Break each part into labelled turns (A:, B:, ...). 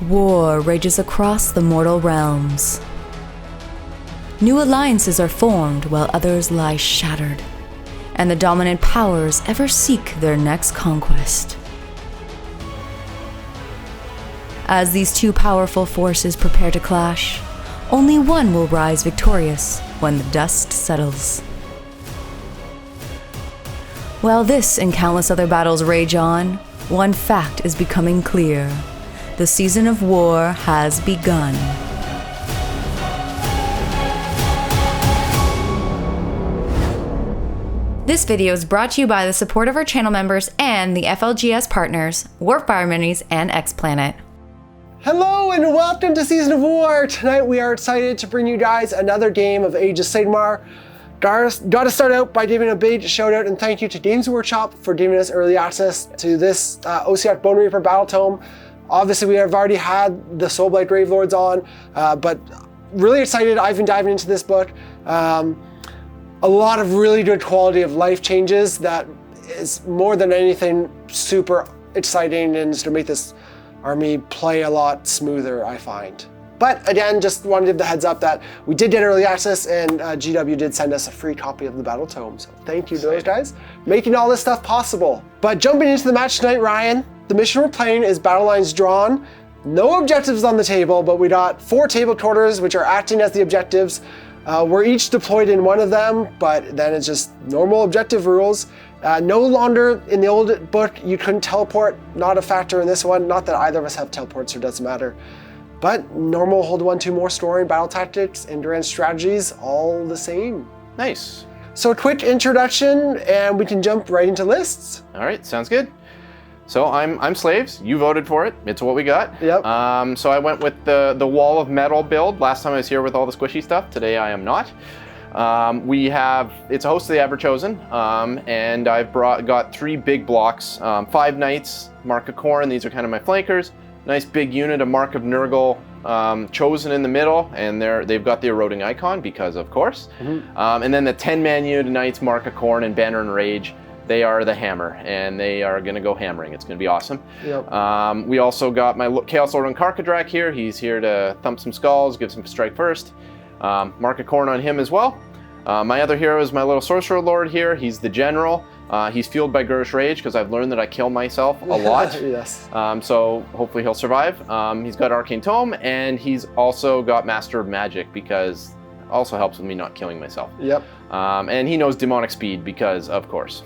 A: War rages across the mortal realms. New alliances are formed while others lie shattered, and the dominant powers ever seek their next conquest. As these two powerful forces prepare to clash, only one will rise victorious when the dust settles. While this and countless other battles rage on, one fact is becoming clear. The season of war has begun. This video is brought to you by the support of our channel members and the FLGS Partners, Warfire Minis, and X-Planet.
B: Hello and welcome to Season of War! Tonight we are excited to bring you guys another game of Age of Sigmar. Got to start out by giving a big shout out and thank you to Games Workshop for giving us early access to this Ossiarch BoneReaper Battle Tome. Obviously we have already had the Soulblight Gravelords on, but really excited. I've been diving into this book. A lot of really good quality of life changes that is more than anything super exciting and is going to make this army play a lot smoother, I find. But again, just wanted to give the heads up that we did get early access and GW did send us a free copy of the Battle Tome. So thank you to those guys, making all this stuff possible. But jumping into the match tonight, Ryan, the mission we're playing is Battle Lines Drawn. No objectives on the table, but we got 4 table quarters, which are acting as the objectives. We're each deployed in one of them, but then it's just normal objective rules. No longer in the old book, you couldn't teleport, not a factor in this one. Not that either of us have teleports, so it doesn't matter. But normal hold 1-2 more story, battle tactics, endurance strategies, all the same.
C: Nice.
B: So a quick introduction and we can jump right into lists.
C: All right, sounds good. So I'm Slaves, you voted for it, it's what we got.
B: Yep.
C: So I went with the Wall of Metal build. Last time I was here with all the squishy stuff, today I am not. It's a host of the Everchosen, and I've got 3 big blocks, 5 Knights, Mark of Khorne, these are kind of my flankers. Nice big unit, a Mark of Nurgle chosen in the middle, and they've got the eroding icon because of course. Mm-hmm. And then the 10-man unit Knights, Mark of Khorne, and Banner and Rage. They are the hammer, and they are going to go hammering. It's going to be awesome. Yep. We also got my Chaos Lord on Karkadrak here. He's here to thump some skulls, give some strike first. Mark of Khorne on him as well. My other hero is my little Sorcerer Lord here. He's the General. He's fueled by Gurish Rage because I've learned that I kill myself a lot.
B: Yes.
C: So hopefully he'll survive. He's got Arcane Tome, and he's also got Master of Magic because it also helps with me not killing myself. Yep. And he knows Demonic Speed because of course.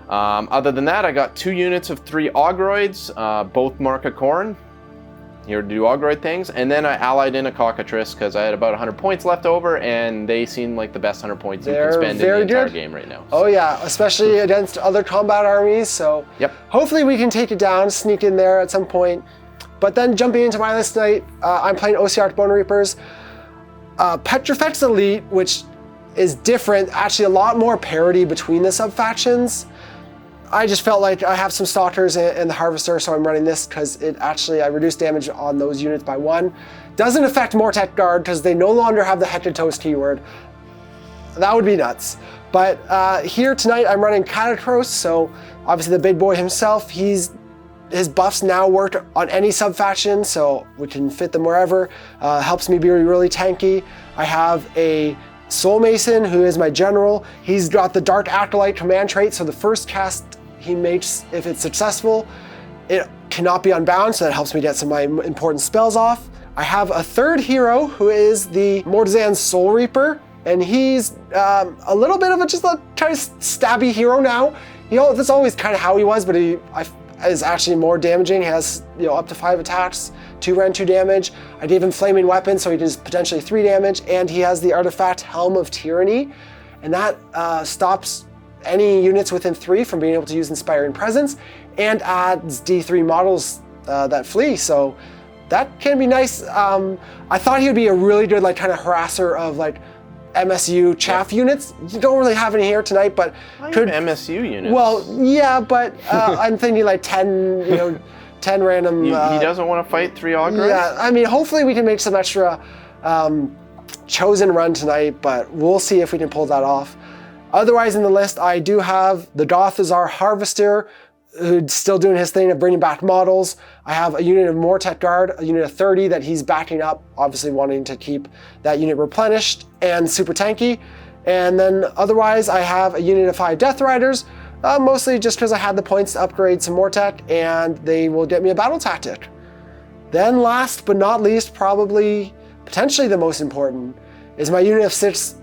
C: Other than that, I got 2 units of 3 Augroids, both Mark of Khorne, here to do Augroid things, and then I allied in a Cockatrice because I had about 100 points left over, and they seem like the best 100 points you can spend in the entire game right now.
B: Oh yeah, especially against other combat armies, so yep. Hopefully we can take it down, sneak in there at some point. But then jumping into my list tonight, I'm playing Ossiarch BoneReapers. Petrifex Elite, which is different, actually a lot more parity between the sub-factions. I just felt like I have some Stalkers and the Harvester, so I'm running this because I reduced damage on those units by 1. Doesn't affect Mortek Guard because they no longer have the Hecatoast keyword. That would be nuts. But here tonight I'm running Catacross, so obviously the big boy himself, his buffs now work on any sub-faction, so we can fit them wherever. Helps me be really tanky. I have a Soul Mason, who is my general. He's got the Dark Acolyte command trait, so the first cast he makes, if it's successful, it cannot be unbound, so that helps me get some of my important spells off. I have a 3rd hero who is the Mortazan Soul Reaper, and he's a little bit of just a kind of stabby hero now. That's always kind of how he was, but he is actually more damaging. He has up to 5 attacks, 2 rend, 2 damage. I gave him Flaming Weapon, so he does potentially 3 damage, and he has the artifact Helm of Tyranny, and that stops any units within 3 from being able to use Inspiring Presence, and adds D3 models that flee, so that can be nice. I thought he would be a really good kind of harasser of MSU chaff units. You don't really have any here tonight, but
C: could MSU units.
B: Well, yeah, but I'm thinking 10, 10 random.
C: He doesn't want to fight 3 Auguries?
B: Yeah, I mean, hopefully we can make some extra chosen run tonight, but we'll see if we can pull that off. Otherwise in the list, I do have the Gothazar Harvester. who's still doing his thing of bringing back models. I have a unit of Mortet Guard, a unit of 30 that he's backing up, obviously wanting to keep that unit replenished and super tanky. And then otherwise, I have a unit of 5 Death Riders, mostly just because I had the points to upgrade some Mortet, and they will get me a battle tactic. Then last but not least, probably potentially the most important, is my unit of 6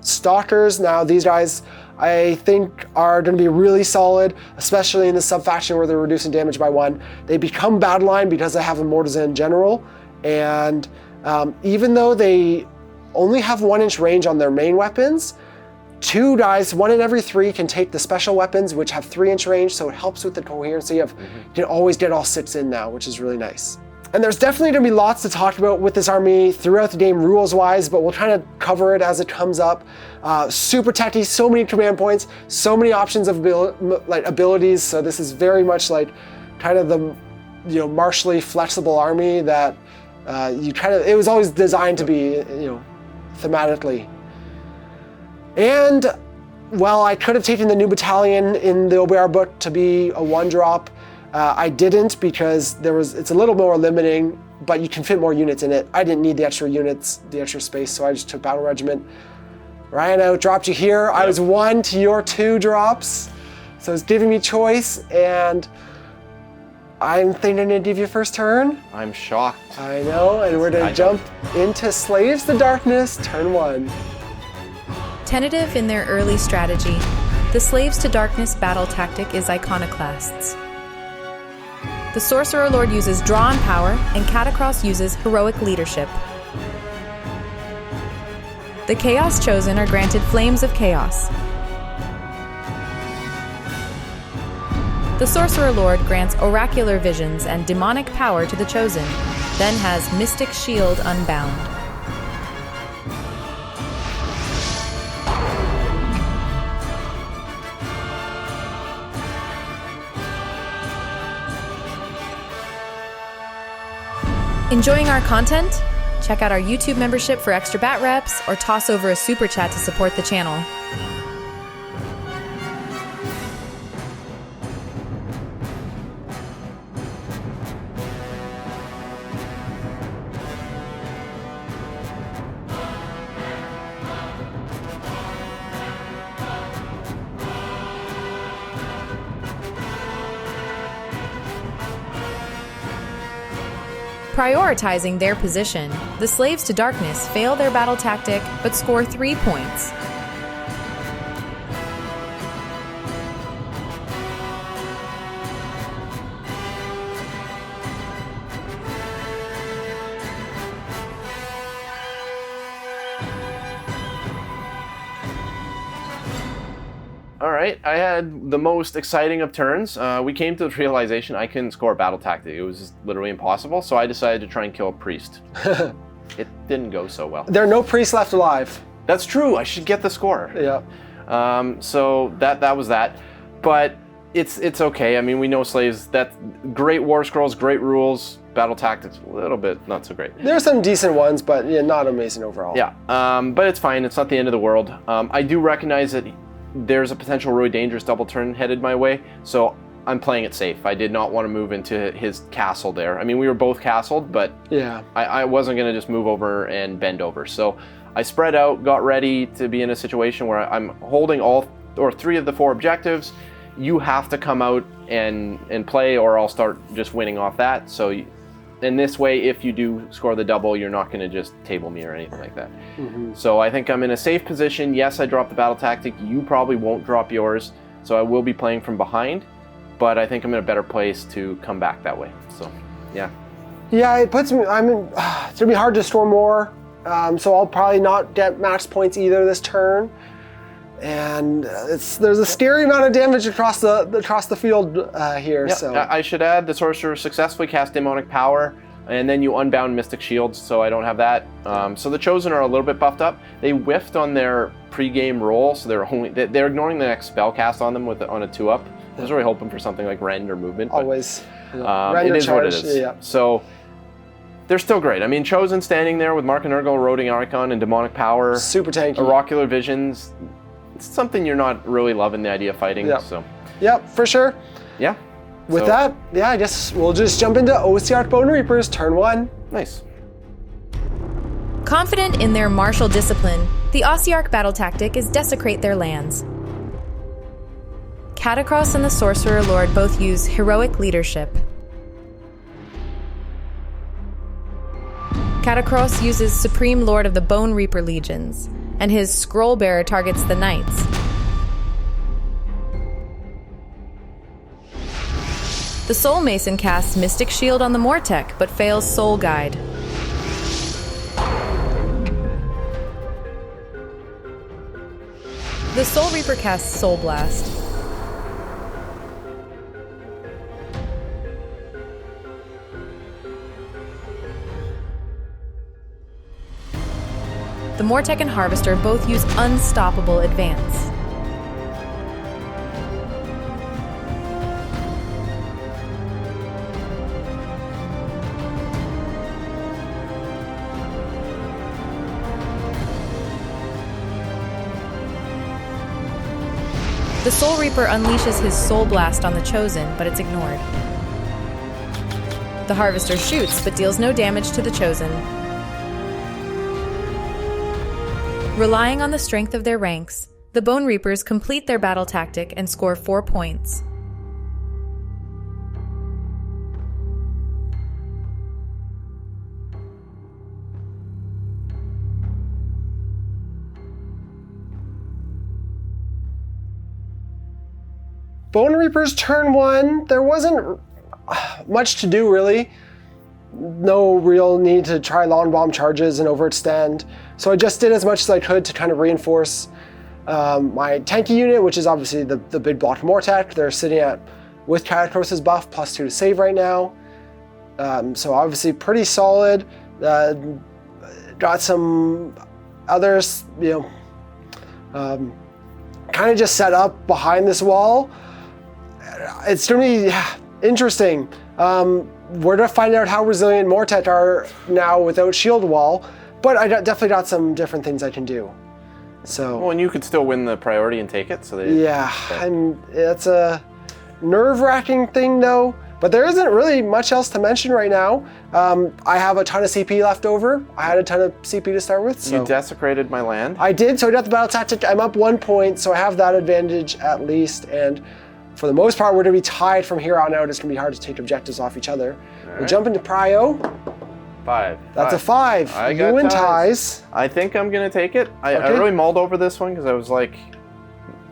B: Stalkers. Now these guys I think are going to be really solid, especially in the sub-faction where they're reducing damage by 1. They become battle line because they have a Mortizan General, and even though they only have 1-inch range on their main weapons, 2 guys, 1 in every 3, can take the special weapons, which have 3-inch range, so it helps with the coherency of, you can always get all 6 in now, which is really nice. And there's definitely going to be lots to talk about with this army throughout the game rules-wise, but we'll kind of cover it as it comes up. Super techy, so many command points, so many options of abilities, so this is very much like kind of the martially flexible army that it was always designed to be, thematically. And, well, I could have taken the new battalion in the OBR book to be a 1-drop. I didn't because it's a little more limiting, but you can fit more units in it. I didn't need the extra units, the extra space, so I just took Battle Regiment. Ryan outdropped you here. Yep. I was 1 to your 2 drops, so it's giving me choice, and I'm thinking to give you first turn.
C: I'm shocked.
B: I know, and we're gonna jump into Slaves to Darkness, turn 1.
A: Tentative in their early strategy, the Slaves to Darkness battle tactic is Iconoclasts. The Sorcerer Lord uses Draw and Power, and Catacross uses Heroic Leadership. The Chaos Chosen are granted Flames of Chaos. The Sorcerer Lord grants Oracular Visions and Demonic Power to the Chosen, then has Mystic Shield Unbound. Enjoying our content? Check out our YouTube membership for extra bat reps, or toss over a super chat to support the channel. Prioritizing their position, the Slaves to Darkness fail their battle tactic but score 3 points.
C: All right, I had the most exciting of turns. We came to the realization I couldn't score a battle tactic. It was just literally impossible, so I decided to try and kill a priest. It didn't go so well.
B: There are no priests left alive.
C: That's true, I should get the score.
B: Yeah.
C: So that was that. But it's okay. I mean, we know Slaves, that's great war scrolls, great rules, battle tactics, a little bit not so great.
B: There are some decent ones, but yeah, not amazing overall.
C: Yeah, but it's fine, it's not the end of the world. I do recognize that there's a potential really dangerous double turn headed my way, so I'm playing it safe. I did not want to move into his castle there. I mean, we were both castled, but
B: yeah,
C: I wasn't going to just move over and bend over. So I spread out, got ready to be in a situation where I'm holding all or 3 of the 4 objectives. You have to come out and play, or I'll start just winning off that. So in this way, if you do score the double, you're not going to just table me or anything like that.
B: Mm-hmm.
C: So I think I'm in a safe position. Yes, I dropped the battle tactic. You probably won't drop yours, so I will be playing from behind, but I think I'm in a better place to come back that way. So, yeah. Yeah,
B: it puts me, it's going to be hard to score more, so I'll probably not get max points either this turn. And there's a scary amount of damage across the field here.
C: Yep.
B: So
C: I should add the Sorcerer successfully cast Demonic Power, and then you unbound Mystic Shields, so I don't have that. So the Chosen are a little bit buffed up. They whiffed on their pre-game roll, so they're ignoring the next spell cast on them on a 2-up. I was really hoping for something like Rend or Movement.
B: Always.
C: It is what it is.
B: Yeah.
C: So they're still great. I mean, Chosen standing there with Mark and Nurgle, Eroding Archon, and Demonic Power.
B: Super tanky.
C: Oracular Visions. It's something you're not really loving the idea of fighting.
B: Yep.
C: So.
B: Yep, for sure.
C: Yeah.
B: With that, yeah, I guess we'll just jump into Ossiarch BoneReapers, turn 1.
C: Nice.
D: Confident in their martial discipline, the Ossiarch battle tactic is desecrate their lands. Catacross and the Sorcerer Lord both use heroic leadership. Catacross uses Supreme Lord of the Bone Reaper Legions, and his Scroll Bearer targets the Knights. The Soul Mason casts Mystic Shield on the Mortek, but fails Soul Guide. The Soul Reaper casts Soul Blast. The Mortek and Harvester both use Unstoppable Advance. The Soul Reaper unleashes his Soul Blast on the Chosen, but it's ignored. The Harvester shoots, but deals no damage to the Chosen. Relying on the strength of their ranks, the Bone Reapers complete their battle tactic and score 4 points.
B: BoneReapers turn 1, there wasn't much to do really. No real need to try long bomb charges and overextend. So I just did as much as I could to kind of reinforce my tanky unit, which is obviously the big block Mortek. They're sitting at, with Catacross's buff, +2 to save right now. So obviously pretty solid. Got some others, you know, kind of just set up behind this wall. It's going to be interesting. We're going to find out how resilient Mortek are now without shield wall, but I definitely got some different things I can do. So.
C: Well, and you could still win the priority and take it. So they,
B: yeah, and it's a nerve-wracking thing though, but there isn't really much else to mention right now. I have a ton of CP left over. I had a ton of CP to start with. So.
C: You desecrated my land?
B: I did, so I got the battle tactic. I'm up 1 point, so I have that advantage at least, and for the most part, we're going to be tied from here on out. It's going to be hard to take objectives off each other. We'll jump into Prio.
C: 5.
B: That's a 5.
C: I
B: you
C: got
B: win
C: ties. I think I'm going to take it. I really mulled over this one because I was like,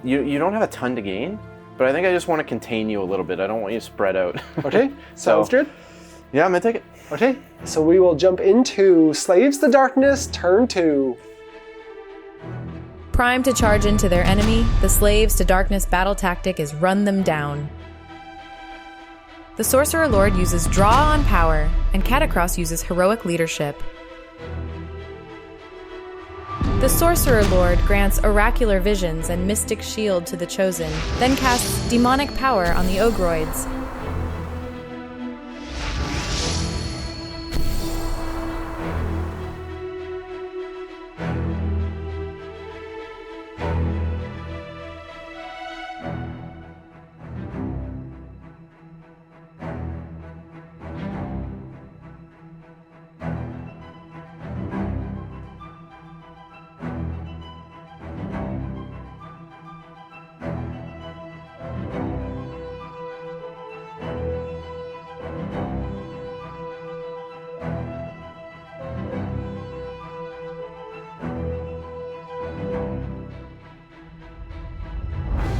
C: you don't have a ton to gain, but I think I just want to contain you a little bit. I don't want you spread out.
B: Okay, sounds good.
C: Yeah, I'm going to take it.
B: Okay, so we will jump into Slaves to Darkness, turn 2.
D: Primed to charge into their enemy, the Slaves to Darkness battle tactic is run them down. The Sorcerer Lord uses Draw on Power, and Catacross uses Heroic Leadership. The Sorcerer Lord grants Oracular Visions and Mystic Shield to the Chosen, then casts Demonic Power on the Ogroids.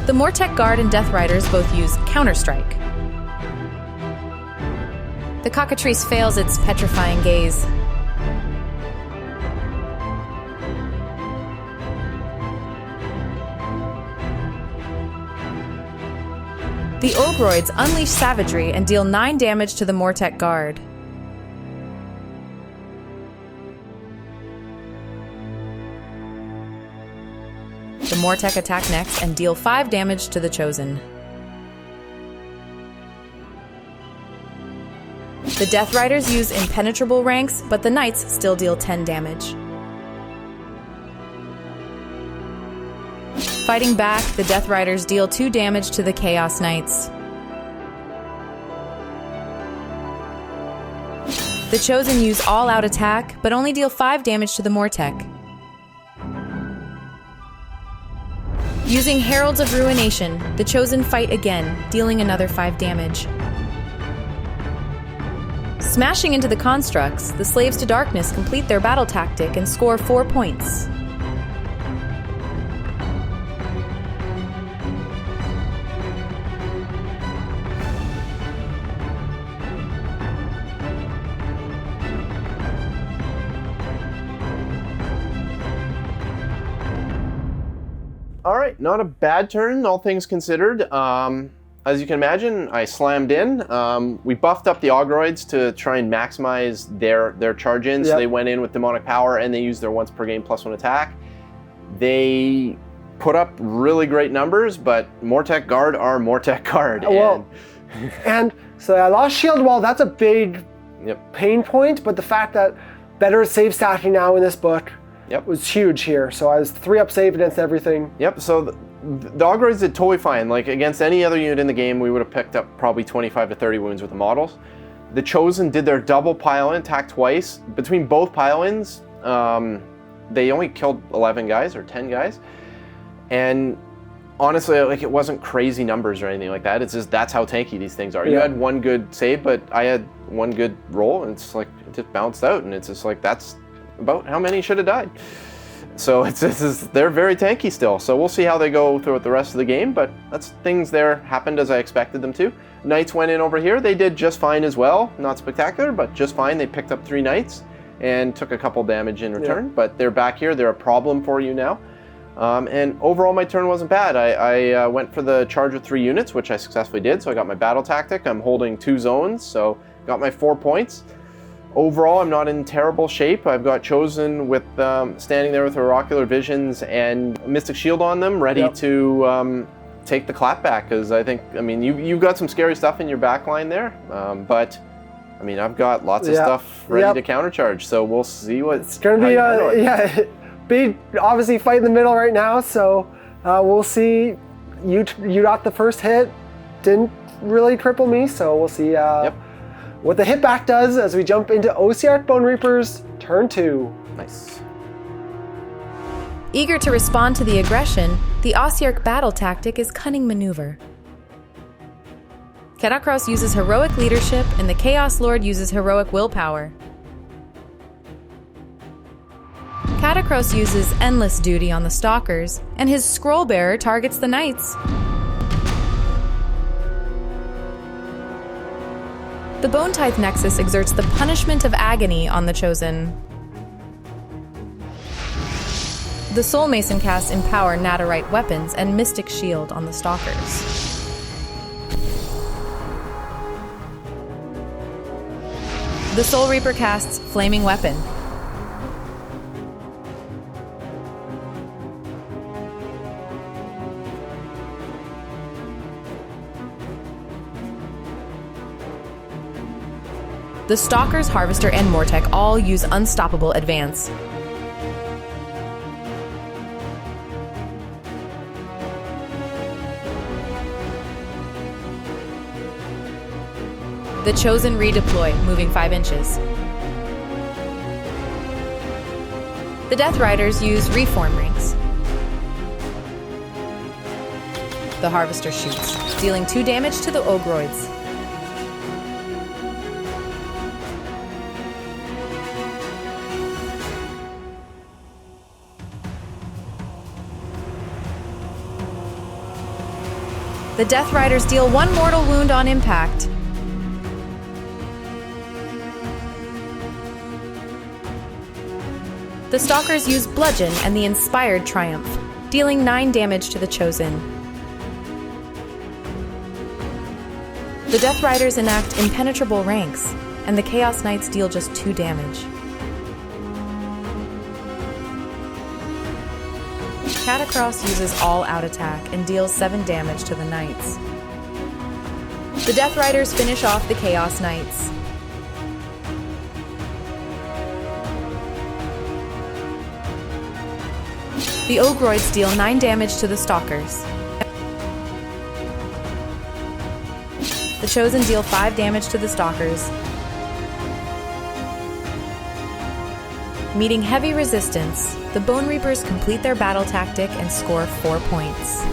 D: The Mortek Guard and Death Riders both use Counterstrike. The Cockatrice fails its petrifying gaze. The Ogroids unleash Savagery and deal 9 damage to the Mortek Guard. The Mortek attack next and deal 5 damage to the Chosen. The Death Riders use Impenetrable ranks, but the Knights still deal 10 damage. Fighting back, the Death Riders deal 2 damage to the Chaos Knights. The Chosen use all-out attack, but only deal 5 damage to the Mortek. Using Heralds of Ruination, the Chosen fight again, dealing another 5 damage. Smashing into the constructs, the Slaves to Darkness complete their battle tactic and score 4 points.
C: All right, not a bad turn, all things considered. As you can imagine, I slammed in. We buffed up the Ogroids to try and maximize their charge in. So they went in with Demonic Power and they used their once per game +1 attack. They put up really great numbers, but Mortek Guard are Mortek Guard.
B: Well, and so I lost Shield Wall. That's a big pain point, but the fact that better save stacking now in this book was huge here. So I was 3-up save against everything.
C: So the Ogroids did totally fine. Like against any other unit in the game, we would have picked up probably 25 to 30 wounds with the models. The Chosen did their double pile-in, attack twice. Between both pile-ins, they only killed 11 guys or 10 guys. And honestly, like it wasn't crazy numbers or anything like that. It's just that's how tanky these things are. You had one good save, but I had one good roll, and it's like it just bounced out, and it's just like that's about how many should have died. So they're very tanky still. So we'll see how they go throughout the rest of the game, but that's things there happened as I expected them to. Knights went in over here. They did just fine as well. Not spectacular, but just fine. They picked up 3 Knights and took a couple damage in return, but they're back here. They're a problem for you now. And overall, my turn wasn't bad. I went for the charge of 3 units, which I successfully did. So I got my battle tactic. I'm holding 2 zones, so got my 4 points. Overall, I'm not in terrible shape. I've got Chosen with standing there with Oracular Visions and Mystic Shield on them, ready to take the clap back. Because I mean, you've got some scary stuff in your back line there, but I mean, I've got lots of stuff ready to countercharge. So we'll see what
B: it's going to be. Big, obviously, fight in the middle right now. So we'll see. You got the first hit, didn't really cripple me. So we'll see. What the hit back does as we jump into Ossiarch BoneReapers turn 2.
C: Nice.
D: Eager to respond to the aggression, the Ossiarch battle tactic is Cunning Maneuver. Katakros uses Heroic Leadership, and the Chaos Lord uses Heroic Willpower. Katakros uses Endless Duty on the Stalkers, and his Scroll Bearer targets the Knights. The Bone Tithe Nexus exerts the Punishment of Agony on the Chosen. The Soul Mason casts Empower Nadirite Weapons and Mystic Shield on the Stalkers. The Soul Reaper casts Flaming Weapon. The Stalkers, Harvester, and Mortek all use Unstoppable Advance. The Chosen redeploy, moving 5 inches. The Death Riders use Reform Rings. The Harvester shoots, dealing 2 damage to the Ogroids. The Death Riders deal 1 mortal wound on impact. The Stalkers use Bludgeon and the Inspired Triumph, dealing 9 damage to the Chosen. The Death Riders enact Impenetrable Ranks, and the Chaos Knights deal just 2 damage. Katakros uses all-out attack and deals 7 damage to the Knights. The Death Riders finish off the Chaos Knights. The Ogroids deal 9 damage to the Stalkers. The Chosen deal 5 damage to the Stalkers. Meeting heavy resistance, the BoneReapers complete their battle tactic and score 4 points.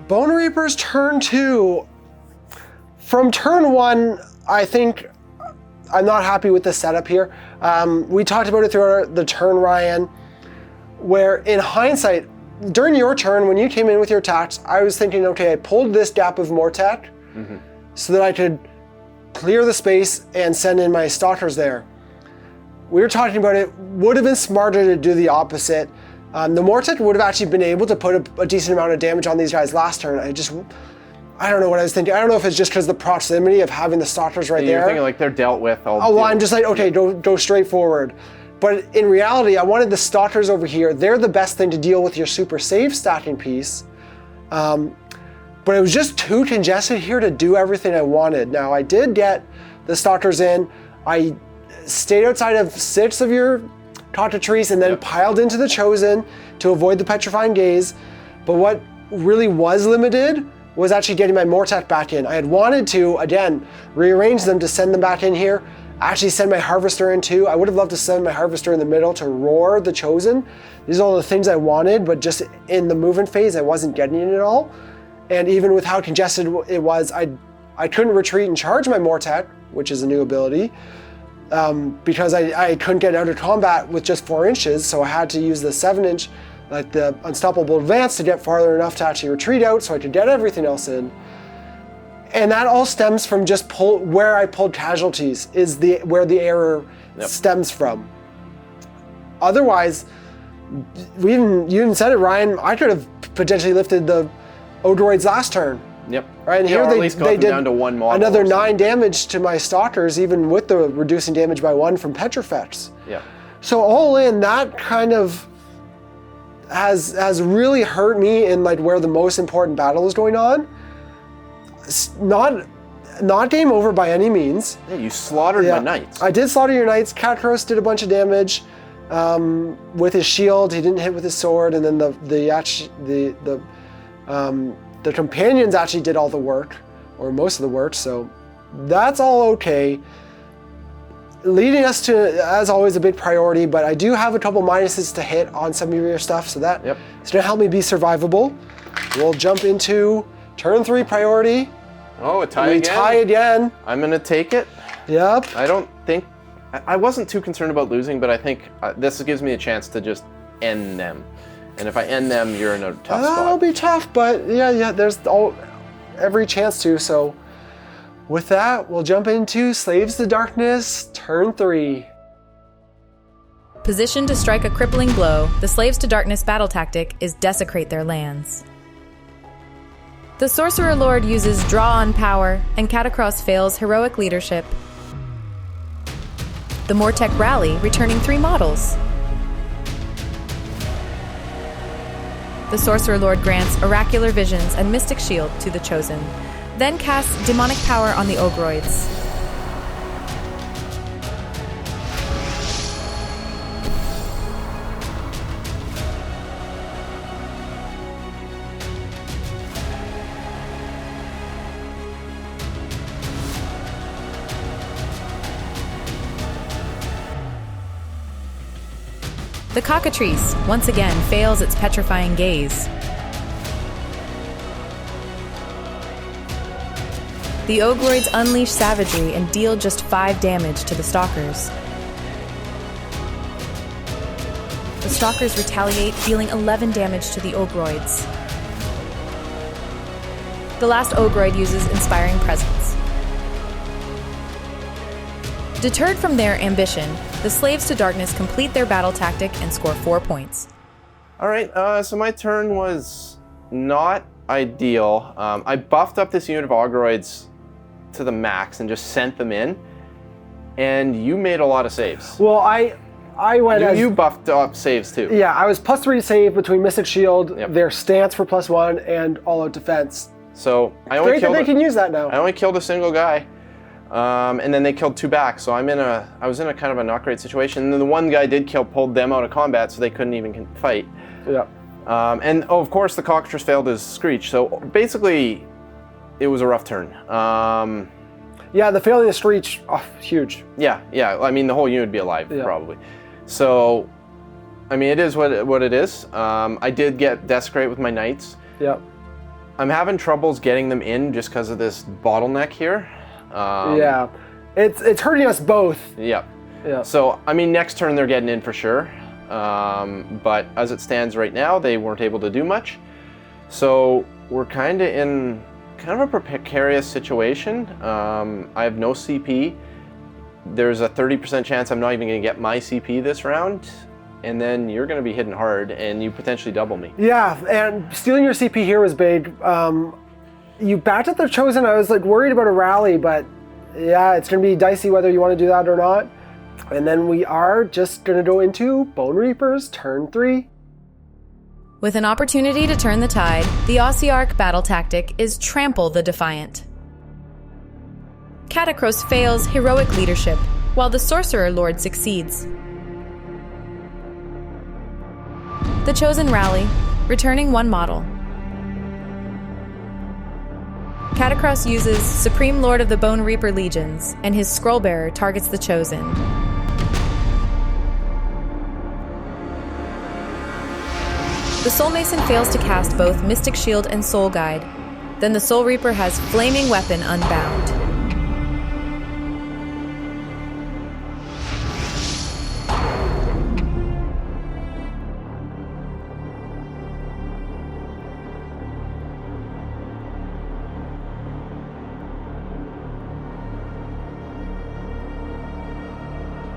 B: BoneReapers turn 2. From turn 1, I think I'm not happy with the setup here. We talked about it through the turn, Ryan, where in hindsight, during your turn, when you came in with your attacks, I was thinking, okay, I pulled this gap of Mortek so that I could clear the space and send in my stalkers there. We were talking about it would have been smarter to do the opposite. The Mortek would have actually been able to put a decent amount of damage on these guys last turn. I don't know what I was thinking. I don't know if it's just because the proximity of having the stalkers right there.
C: You're thinking like they're dealt with.
B: I'm just like, okay, go straight forward. But in reality, I wanted the stalkers over here. They're the best thing to deal with your super save stacking piece. But it was just too congested here to do everything I wanted. Now, I did get the stalkers in. I stayed outside of 6 of your Cockatrice and then piled into the Chosen to avoid the Petrifying Gaze. But what really was limited was actually getting my Mortek back in. I had wanted to, again, rearrange them to send them back in here, actually send my Harvester in too. I would have loved to send my Harvester in the middle to roar the Chosen. These are all the things I wanted, but just in the movement phase, I wasn't getting it at all. And even with how congested it was, I couldn't retreat and charge my Mortek, which is a new ability, because I couldn't get out of combat with just 4 inches, so I had to use the 7-inch, like the Unstoppable Advance, to get farther enough to actually retreat out so I could get everything else in. And that all stems from just where I pulled casualties is where the error stems from. Otherwise, you even said it, Ryan, I could have potentially lifted the Odroids last turn.
C: Yep.
B: Right, and here they did
C: down to 1 model
B: another 9 damage to my stalkers, even with the reducing damage by 1 from Petrifex.
C: Yeah.
B: So all in, that kind of has really hurt me in like where the most important battle is going on. It's not game over by any means.
C: Yeah, you slaughtered my knights.
B: I did slaughter your knights. Catcross did a bunch of damage with his shield. He didn't hit with his sword, and then the companions actually did all the work, or most of the work, so that's all okay. Leading us to, as always, a big priority, but I do have a couple minuses to hit on some of your stuff, so that's going to help me be survivable. We'll jump into turn 3 priority.
C: Oh, a tie again?
B: We tie again.
C: I'm going to take it.
B: Yep.
C: I wasn't too concerned about losing, but I think this gives me a chance to just end them. And if I end them, you're in a tough spot.
B: That'll be tough, but yeah, there's every chance to. So with that, we'll jump into Slaves to Darkness, turn 3.
D: Positioned to strike a crippling blow, the Slaves to Darkness battle tactic is desecrate their lands. The Sorcerer Lord uses draw on power, and Catacross fails heroic leadership. The Mortek rally, returning 3 models. The Sorcerer Lord grants Oracular Visions and Mystic Shield to the Chosen, then casts Demonic Power on the Ogroids. The Cockatrice once again fails its petrifying gaze. The Ogroids unleash savagery and deal just 5 damage to the Stalkers. The Stalkers retaliate, dealing 11 damage to the Ogroids. The last Ogroid uses Inspiring Presence. Deterred from their ambition, the Slaves to Darkness complete their battle tactic and score 4 points.
C: All right, so my turn was not ideal. I buffed up this unit of Ogroids to the max and just sent them in, and you made a lot of saves.
B: Well, I went
C: you buffed up saves too.
B: Yeah, I was +3 to save between Mystic Shield, their stance for +1, and all-out defense.
C: So I
B: only killed. Great that they can use that now.
C: I only killed a single guy. And then they killed 2 back, so I was in a kind of a not great situation. And then the one guy did pulled them out of combat, so they couldn't even fight.
B: Yeah.
C: And of course the cockatrice failed his screech. So basically, it was a rough turn.
B: Yeah, the failing of screech, huge.
C: Yeah. I mean, the whole unit would be alive probably. So, I mean, it is what it is. I did get desecrate with my knights.
B: Yeah.
C: I'm having troubles getting them in just because of this bottleneck here.
B: Yeah, it's hurting us both.
C: Yeah.
B: Yeah.
C: So, I mean, next turn they're getting in for sure. But as it stands right now, they weren't able to do much. So we're kind of in a precarious situation. I have no CP. There's a 30% chance I'm not even going to get my CP this round. And then you're going to be hitting hard and you potentially double me.
B: Yeah, and stealing your CP here was big. You backed up the Chosen. I was like worried about a rally, but yeah, it's going to be dicey whether you want to do that or not. And then we are just going to go into Bone Reapers turn 3.
D: With an opportunity to turn the tide, the Ossiarch battle tactic is Trample the Defiant. Catacross fails heroic leadership, while the Sorcerer Lord succeeds. The Chosen rally, returning 1 model. Catacross uses Supreme Lord of the Bone Reaper Legions, and his Scrollbearer targets the Chosen. The Soul Mason fails to cast both Mystic Shield and Soul Guide. Then the Soul Reaper has Flaming Weapon unbound.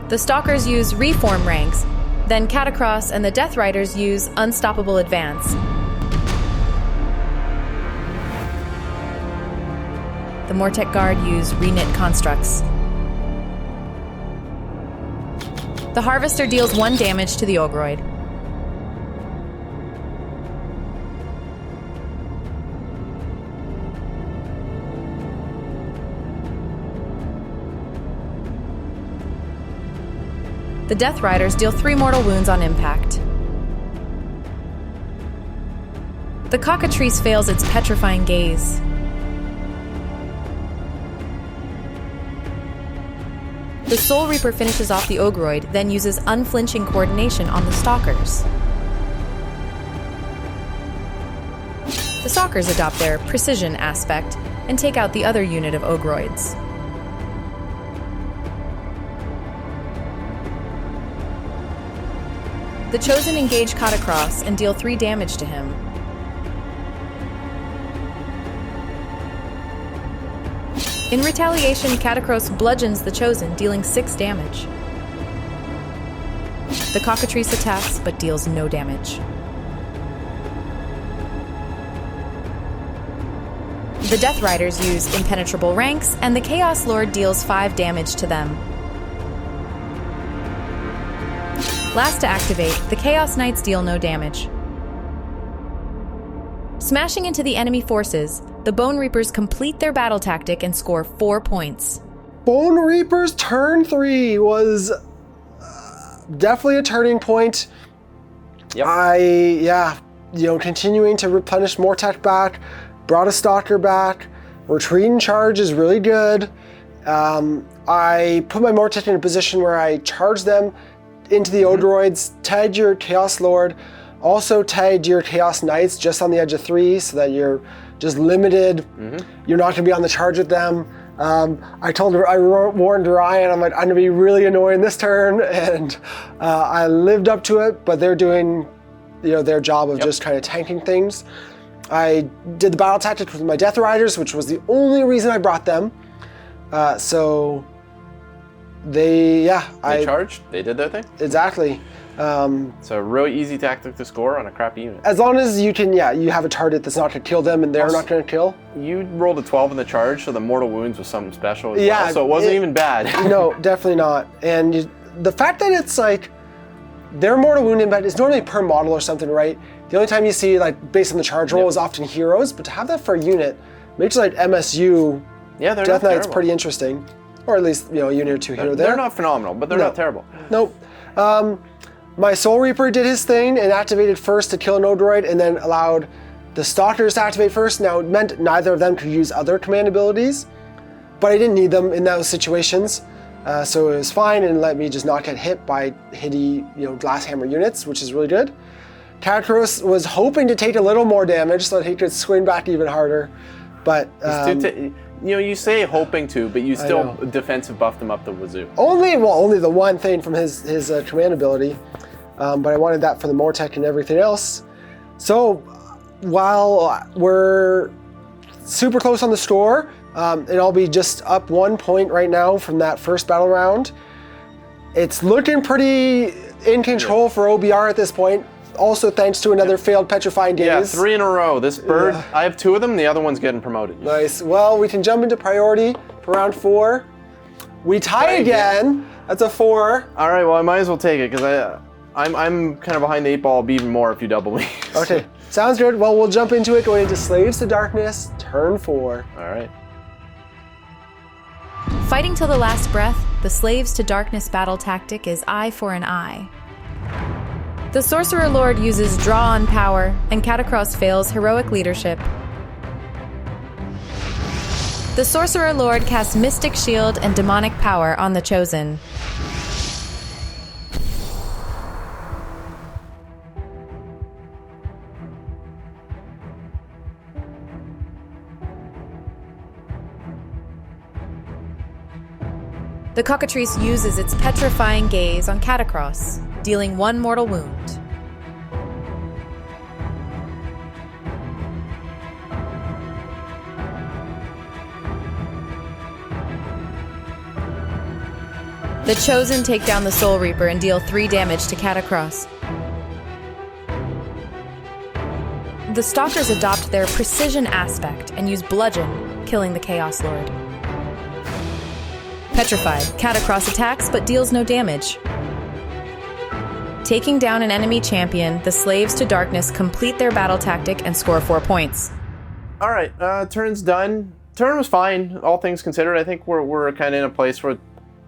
D: The Stalkers use Reform ranks. Then Catacross and the Death Riders use Unstoppable Advance. The Mortek Guard use Reknit Constructs. The Harvester deals 1 damage to the Ogroid. The Death Riders deal 3 mortal wounds on impact. The Cockatrice fails its Petrifying Gaze. The Soul Reaper finishes off the Ogroid, then uses Unflinching Coordination on the Stalkers. The Stalkers adopt their Precision aspect and take out the other unit of Ogroids. The Chosen engage Catacross and deal 3 damage to him. In retaliation, Catacross bludgeons the Chosen, dealing 6 damage. The Cockatrice attacks, but deals no damage. The Death Riders use Impenetrable ranks, and the Chaos Lord deals 5 damage to them. Last to activate, the Chaos Knights deal no damage. Smashing into the enemy forces, the Bone Reapers complete their battle tactic and score 4 points.
B: Bone Reapers turn 3 was definitely a turning point.
C: Yep.
B: Continuing to replenish Mortek back, brought a Stalker back, retreating charge is really good. I put my Mortek in a position where I charged them into the Odroids, tagged your Chaos Lord, also tagged your Chaos Knights just on the edge of 3 so that you're just limited. You're not going to be on the charge with them. I warned Ryan, I'm like, I'm going to be really annoying this turn, and I lived up to it, but they're doing their job of just kind of tanking things. I did the battle tactics with my Death Riders, which was the only reason I brought them. So they
C: charged. They did their thing.
B: Exactly.
C: It's a really easy tactic to score on a crappy unit.
B: As long as you can, you have a target that's not going to kill them and they're not going to kill.
C: You rolled a 12 in the charge, so the mortal wounds was something special as well, so it wasn't even bad.
B: No, definitely not. And the fact that it's like, their mortal wound impact is normally per model or something, right? The only time you see, like, based on the charge roll is often heroes, but to have that for a unit makes, like, MSU Death Knight's pretty interesting. or at least a unit or two here or there.
C: They're not phenomenal, but they're not terrible.
B: Nope. My Soul Reaper did his thing and activated first to kill an Odroid, and then allowed the Stalkers to activate first. Now, it meant neither of them could use other command abilities, but I didn't need them in those situations. So it was fine and let me just not get hit by hitty, glass hammer units, which is really good. Katakros was hoping to take a little more damage so that he could swing back even harder, but
C: you say hoping to, but you still defensive buffed him up the wazoo.
B: Only the one thing from his command ability, but I wanted that for the Mortec and everything else. So while we're super close on the score, and I'll be just up 1 point right now from that first battle round, it's looking pretty in control for OBR at this point. Also thanks to another failed petrifying gaze.
C: Yeah, 3 in a row. This bird, I have 2 of them, the other one's getting promoted.
B: Nice. Well, we can jump into priority for round 4. We tie again. That's a 4.
C: All right, well, I might as well take it because I'm kind of behind the 8 ball. I'll be even more if you double me.
B: Okay, sounds good. Well, we'll jump into it, going into Slaves to Darkness, turn 4.
C: All right.
D: Fighting till the last breath, the Slaves to Darkness battle tactic is eye for an eye. The Sorcerer Lord uses Draw on Power, and Katakros fails Heroic Leadership. The Sorcerer Lord casts Mystic Shield and Demonic Power on the Chosen. The Cockatrice uses its Petrifying Gaze on Katakros, dealing 1 mortal wound. The Chosen take down the Soul Reaper and deal 3 damage to Katakros. The Stalkers adopt their Precision aspect and use Bludgeon, killing the Chaos Lord. Petrified, Katakros attacks but deals no damage. Taking down an enemy champion, the Slaves to Darkness complete their battle tactic and score 4 points.
C: All right, turn's done. Turn was fine, all things considered. I think we're kind of in a place where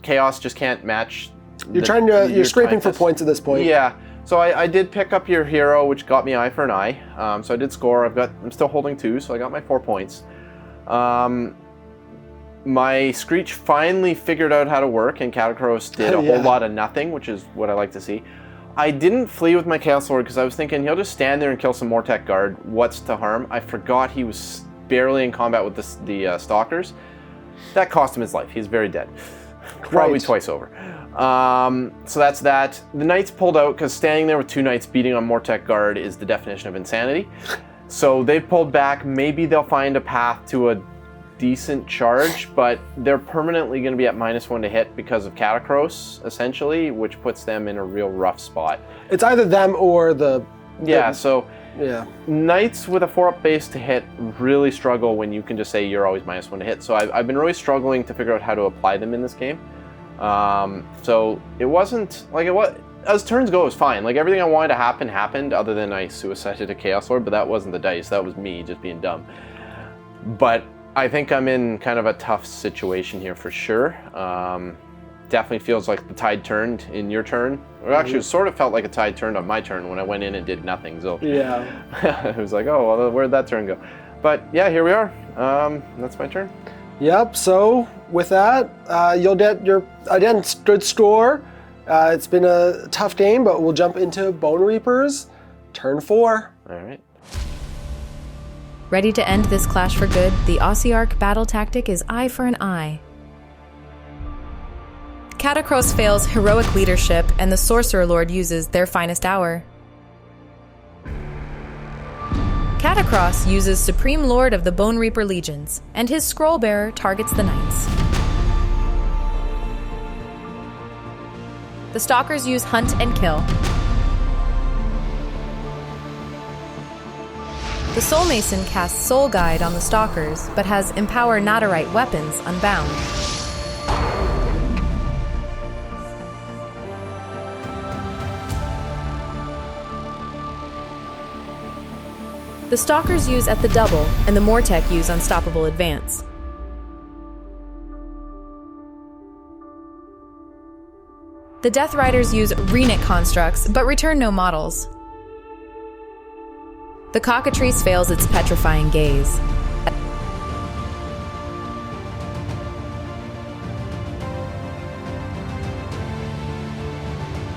C: Chaos just can't match.
B: You're scraping for points at this point.
C: Yeah. So I did pick up your hero, which got me eye for an eye. So I did score. I'm still holding 2, so I got my 4 points. My Screech finally figured out how to work, and Katakros did a whole lot of nothing, which is what I like to see. I didn't flee with my Chaos Lord because I was thinking he'll just stand there and kill some Mortec Guard. What's to harm? I forgot he was barely in combat with the Stalkers. That cost him his life. He's very dead. Probably twice over. So that's that. The Knights pulled out because standing there with 2 Knights beating on Mortec Guard is the definition of insanity. So they've pulled back. Maybe they'll find a path to a decent charge, but they're permanently going to be at -1 to hit because of Katakros, essentially, which puts them in a real rough spot.
B: It's either them or the
C: Knights with a 4-up base to hit really struggle when you can just say you're always -1 to hit. So I've been really struggling to figure out how to apply them in this game. So it wasn't like it was. As turns go, it was fine. Like everything I wanted to happen happened, other than I suicided a Chaos Lord, but that wasn't the dice. That was me just being dumb. But I think I'm in kind of a tough situation here for sure. Definitely feels like the tide turned in your turn. Or actually, it sort of felt like a tide turned on my turn when I went in and did nothing. So it was like, oh, well, where'd that turn go? But yeah, here we are. That's my turn.
B: Yep. So with that, you'll get your good score. It's been a tough game, but we'll jump into BoneReapers, turn 4.
C: All right.
D: Ready to end this clash for good, the Ossiarch battle tactic is eye for an eye. Katakros fails Heroic Leadership, and the Sorcerer Lord uses their Finest Hour. Katakros uses Supreme Lord of the BoneReaper Legions, and his Scroll Bearer targets the Knights. The Stalkers use Hunt and Kill. The Soul Mason casts Soul Guide on the Stalkers, but has Empower Nadirite weapons unbound. The Stalkers use At the Double, and the Mortec use Unstoppable Advance. The Death Riders use Renit constructs, but return no models. The cockatrice fails its petrifying gaze.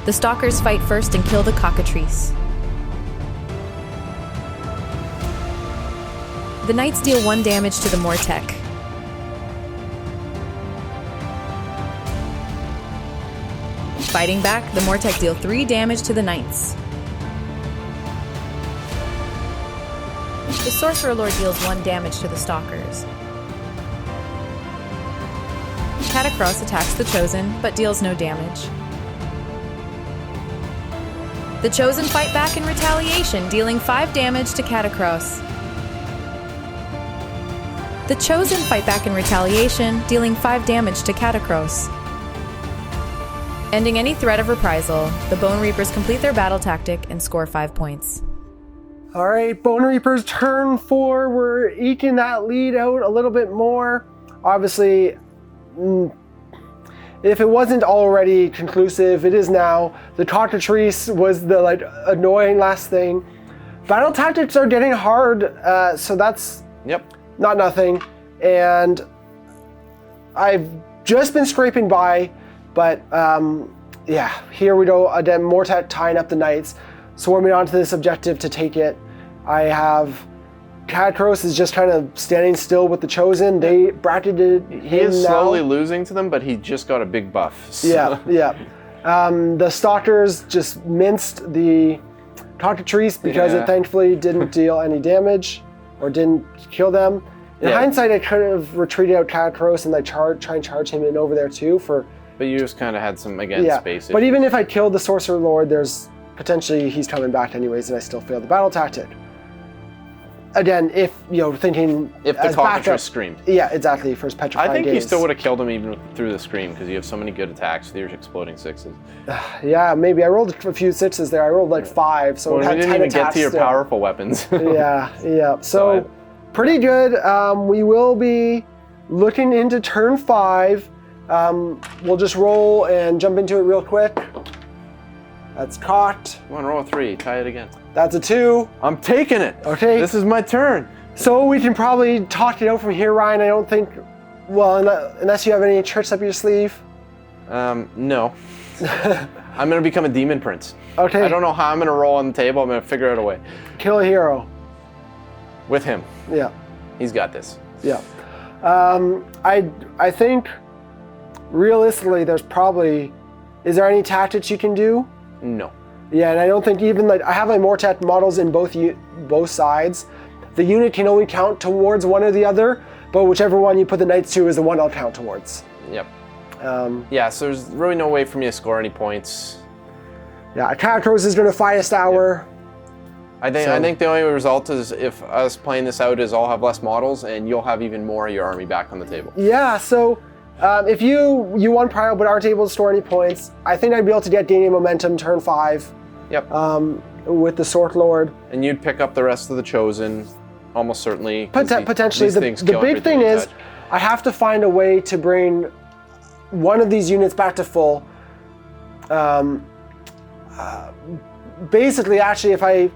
D: The stalkers fight first and kill the cockatrice. The knights deal 1 damage to the Mortec. Fighting back, the Mortec deal 3 damage to the knights. The Sorcerer Lord deals 1 damage to the stalkers. Catacross attacks the Chosen, but deals no damage. The Chosen fight back in retaliation, dealing 5 damage to Catacross. The Chosen fight back in retaliation, dealing 5 damage to Catacross. Ending any threat of reprisal, the BoneReapers complete their battle tactic and score 5 points.
B: All right, BoneReapers turn 4. We're eking that lead out a little bit more. Obviously, if it wasn't already conclusive, it is now. The cockatrice was the annoying last thing. Battle tactics are getting hard, so that's not nothing. And I've just been scraping by, but yeah, here we go again. Mortet tying up the knights, swarming onto this objective to take it. I have Catacross is just kind of standing still with the Chosen. They bracketed him.
C: He is slowly losing to them, but he just got a big buff. So.
B: Yeah. The Stalkers just minced the cockatrice because it thankfully didn't deal any damage or didn't kill them. In hindsight, I could have retreated out Catacross and try and charge him in over there too
C: But you just kind of had some, space issues.
B: But even if I killed the Sorcerer Lord, there's potentially he's coming back anyways, and I still failed the battle tactic. Again, if thinking
C: if the cockatrice screamed.
B: Yeah, exactly. For his petrifying
C: I think
B: gaze.
C: you still would have killed him even through the scream because you have so many good attacks with your exploding 6s.
B: Yeah, maybe I rolled a few 6s there. I rolled 5, so
C: we didn't even get to your
B: still.
C: powerful weapons.
B: Yeah. So pretty good. We will be looking into turn 5. We'll just roll and jump into it real quick. That's caught.
C: Come on, roll a 3. Try it again.
B: That's a 2.
C: I'm taking it.
B: Okay.
C: This is my turn.
B: So we can probably talk it out from here, Ryan. I don't think, well, unless you have any tricks up your sleeve.
C: No. I'm going to become a demon prince.
B: Okay.
C: I don't know how I'm going to roll on the table. I'm going to figure out a way.
B: Kill a hero.
C: With him.
B: Yeah.
C: He's got this.
B: Yeah. I think realistically there's probably, is there any tactics you can do?
C: No.
B: Yeah, and I don't think even I have my Mortet models in both sides. The unit can only count towards one or the other, but whichever one you put the knights to is the one I'll count towards.
C: Yep. So there's really no way for me to score any points.
B: Yeah, Catacross is going to fight us hour.
C: I think the only result is if us playing this out is I'll have less models and you'll have even more of your army back on the table.
B: Yeah, so if you won Prio but aren't able to store any points, I think I'd be able to get gaining momentum turn 5.
C: Yep.
B: With the Sword Lord.
C: And you'd pick up the rest of the Chosen, almost certainly.
B: Potentially. The big thing is, I have to find a way to bring one of these units back to full. Basically, actually, if I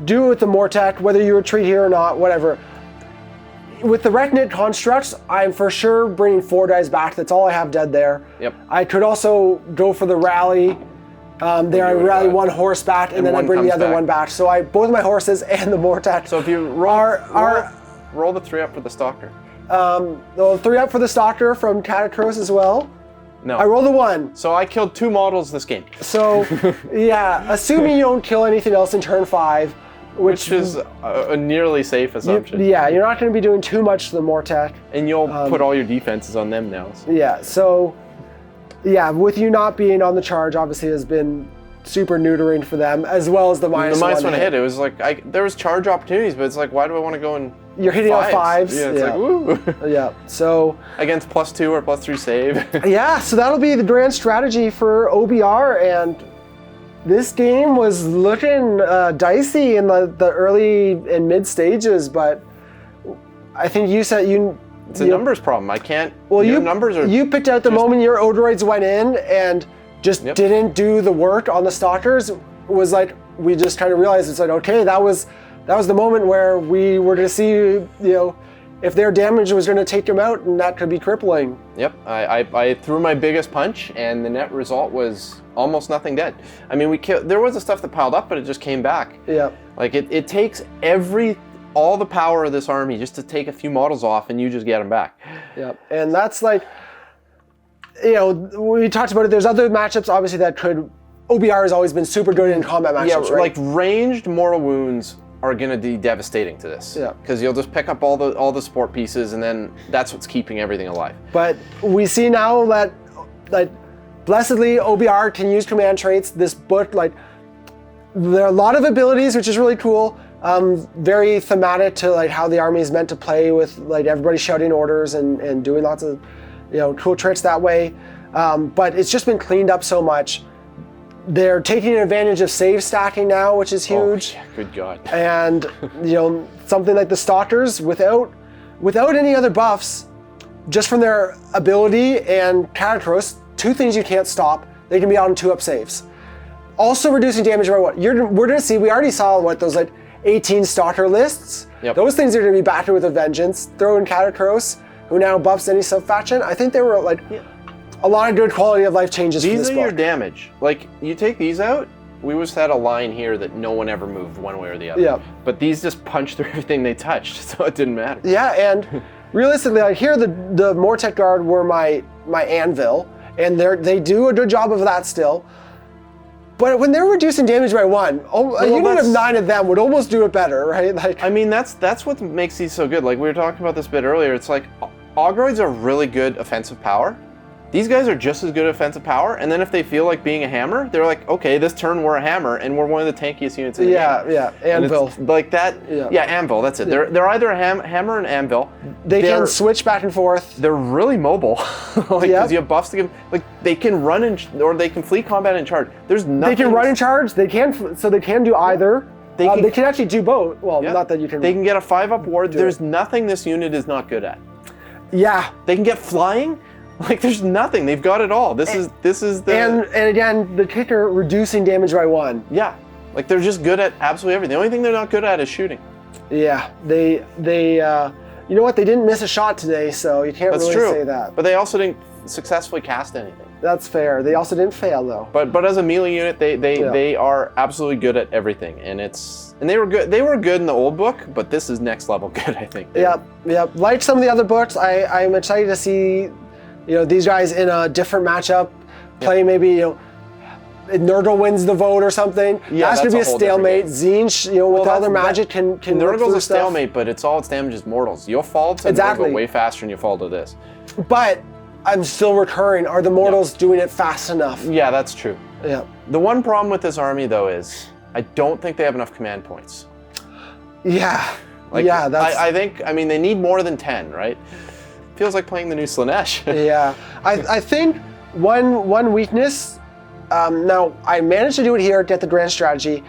B: do it with the Mortek, whether you retreat here or not, whatever. With the Reckoned constructs, I'm for sure bringing 4 guys back. That's all I have dead there.
C: Yep.
B: I could also go for the rally. There I rally one horse back, and then I bring the other one back. So both my horses and the Mortek.
C: So if you roll the 3 up for the Stalker.
B: The 3 up for the Stalker from Catacross as well.
C: No.
B: I rolled a 1.
C: So I killed 2 models this game.
B: So, yeah, assuming you don't kill anything else in turn 5,
C: which is a nearly safe assumption.
B: You're not going to be doing too much to the Mortek.
C: And you'll put all your defenses on them now. So.
B: Yeah, so, with you not being on the charge, obviously has been super neutering for them, as well as the minus one hit.
C: It was like, there was charge opportunities, but it's like, why do I want to go in
B: You're hitting on 5s.
C: Yeah, it's like, woo.
B: Yeah, so.
C: Against +2 or +3 save.
B: Yeah, so that'll be the grand strategy for OBR, and this game was looking dicey in the early and mid stages, but I think you said
C: It's a numbers problem. I can't.
B: Well,
C: your numbers are.
B: You picked out the moment your Odoroids went in, and just didn't do the work on the stalkers. It was like, we just kind of realized, it's like, okay, that was the moment where we were to see, you know, if their damage was going to take them out, and that could be crippling.
C: Yep, I threw my biggest punch, and the net result was almost nothing dead. I mean, there was the stuff that piled up, but it just came back.
B: Yeah.
C: Like it takes all the power of this army just to take a few models off, and you just get them back.
B: Yeah, and that's like, you know, we talked about it. There's other matchups, obviously, that could. OBR has always been super good in combat matchups,
C: yeah,
B: right?
C: Like ranged mortal wounds are going to be devastating to this.
B: Yeah.
C: Because you'll just pick up all the support pieces, and then that's what's keeping everything alive.
B: But we see now that, like, blessedly, OBR can use command traits. This book, like, there are a lot of abilities, which is really cool. Very thematic to like how the army is meant to play, with like everybody shouting orders and doing lots of, you know, cool tricks that way. But it's just been cleaned up so much. They're taking advantage of save stacking now, which is huge.
C: Oh, yeah, good God.
B: And you know, something like the Stalkers, without any other buffs, just from their ability and Catacross, two things you can't stop. They can be on 2-up saves. Also reducing damage by what? We're gonna see, we already saw what those like 18 Stalker lists.
C: Yep.
B: Those things are gonna be backed with a vengeance. Throw in Catacross, who now buffs any sub-faction. I think they were like, a lot of good quality of life changes for this
C: These are
B: book.
C: your damage. Like, you take these out, we always had a line here that no one ever moved one way or the other.
B: Yeah.
C: But these just punched through everything they touched, so it didn't matter.
B: Yeah, and realistically, like here, the Mortek Guard were my anvil, and they do a good job of that still. But when they're reducing damage by 1, a unit of 9 of them would almost do it better, right? Like,
C: I mean, that's what makes these so good. Like, we were talking about this a bit earlier. It's like, Augroids are really good offensive power. These guys are just as good offensive power, and then if they feel like being a hammer, they're like, okay, this turn we're a hammer, and we're one of the tankiest units in the game.
B: Yeah, anvil.
C: Like that, anvil, that's it. They're either a hammer and anvil.
B: They can switch back and forth.
C: They're really mobile. Like, because you have buffs to give, like, they can run or they can flee combat and charge. There's nothing.
B: They can run and charge, they can do either. They can actually do both. Well, not that you can.
C: They can get a 5-up ward. There's nothing this unit is not good at.
B: Yeah.
C: They can get flying. Like, there's nothing. They've got it all. This is the...
B: And again, the kicker, reducing damage by 1.
C: Yeah. Like, they're just good at absolutely everything. The only thing they're not good at is shooting.
B: Yeah. They you know what? They didn't miss a shot today, so you can't really say that.
C: But they also didn't successfully cast anything.
B: That's fair. They also didn't fail, though.
C: But as a melee unit, they are absolutely good at everything. And they were good. They were good in the old book, but this is next level good, I think.
B: Yep. Like some of the other books, I'm excited to see, you know, these guys in a different matchup play. Maybe, you know, Nurgle wins the vote or something.
C: Yeah,
B: that's gonna be a stalemate. Tzeentch, you know, with all their magic can
C: Nurgle's a stalemate, but it's all its damage is mortals. You'll fall to Nurgle way faster than you fall to this.
B: But I'm still recurring. Are the mortals doing it fast enough?
C: Yeah, that's true.
B: Yeah.
C: The one problem with this army, though, is I don't think they have enough command points.
B: Yeah.
C: Like,
B: yeah, that's...
C: I mean, they need more than 10, right? Feels like playing the new Slaanesh.
B: Yeah. I think one weakness, now I managed to do it here, get the grand strategy.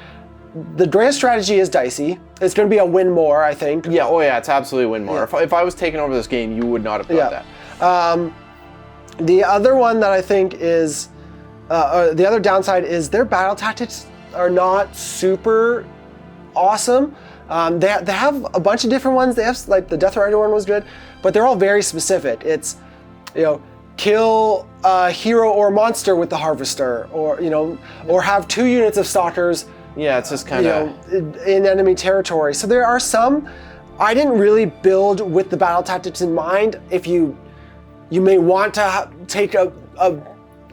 B: The grand strategy is dicey. It's going to be a win more, I think.
C: Yeah, oh yeah, it's absolutely win more.
B: Yeah.
C: If I was taking over this game, you would not have got that.
B: The other one that I think is, the other downside is their battle tactics are not super awesome. They have a bunch of different ones. They have, like, the Death Rider one was good, but they're all very specific. It's, you know, kill a hero or monster with the Harvester, or, you know, or have 2 units of Stalkers.
C: Yeah, it's just kind of
B: in enemy territory. So there are some. I didn't really build with the battle tactics in mind. If you may want to take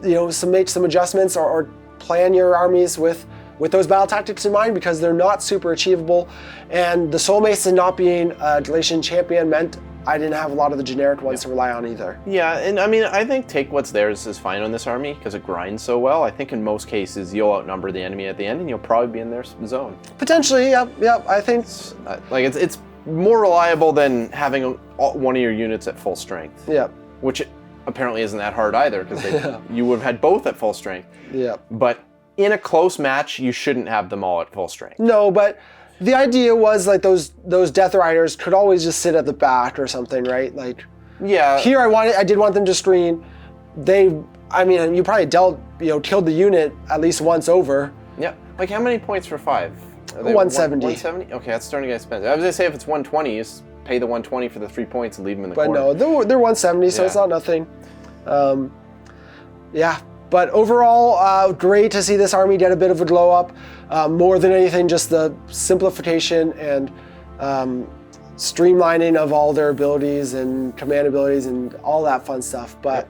B: make some adjustments or plan your armies with those battle tactics in mind, because they're not super achievable. And the Soulmace and not being a Galatian champion meant I didn't have a lot of the generic ones to rely on either.
C: Yeah, and I mean, I think take what's theirs is fine on this army because it grinds so well. I think in most cases you'll outnumber the enemy at the end and you'll probably be in their zone.
B: Potentially, yep. I think
C: it's more reliable than having one of your units at full strength.
B: Yeah.
C: Which apparently isn't that hard either, because you would have had both at full strength.
B: Yeah.
C: But in a close match, you shouldn't have them all at full strength.
B: No, but the idea was like those Death Riders could always just sit at the back or something, right? Like,
C: yeah.
B: Here I did want them to screen. They I mean, you probably killed the unit at least once over.
C: Yeah. Like how many points for 5?
B: 170.
C: 170? Okay, that's starting to get expensive. I was gonna say if it's 120, just pay the 120 for the 3 points and leave them in the corner.
B: But no, they're 170, so it's not nothing. Yeah, but overall, great to see this army get a bit of a glow up. More than anything, just the simplification and streamlining of all their abilities and command abilities and all that fun stuff. But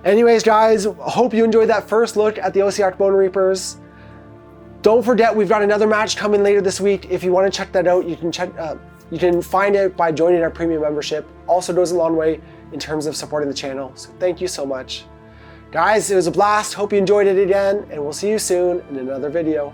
B: anyways, guys, hope you enjoyed that first look at the Ossiarch BoneReapers. Don't forget, we've got another match coming later this week. If you want to check that out, you can find it by joining our premium membership. Also goes a long way in terms of supporting the channel. So thank you so much. Guys, it was a blast. Hope you enjoyed it again, and we'll see you soon in another video.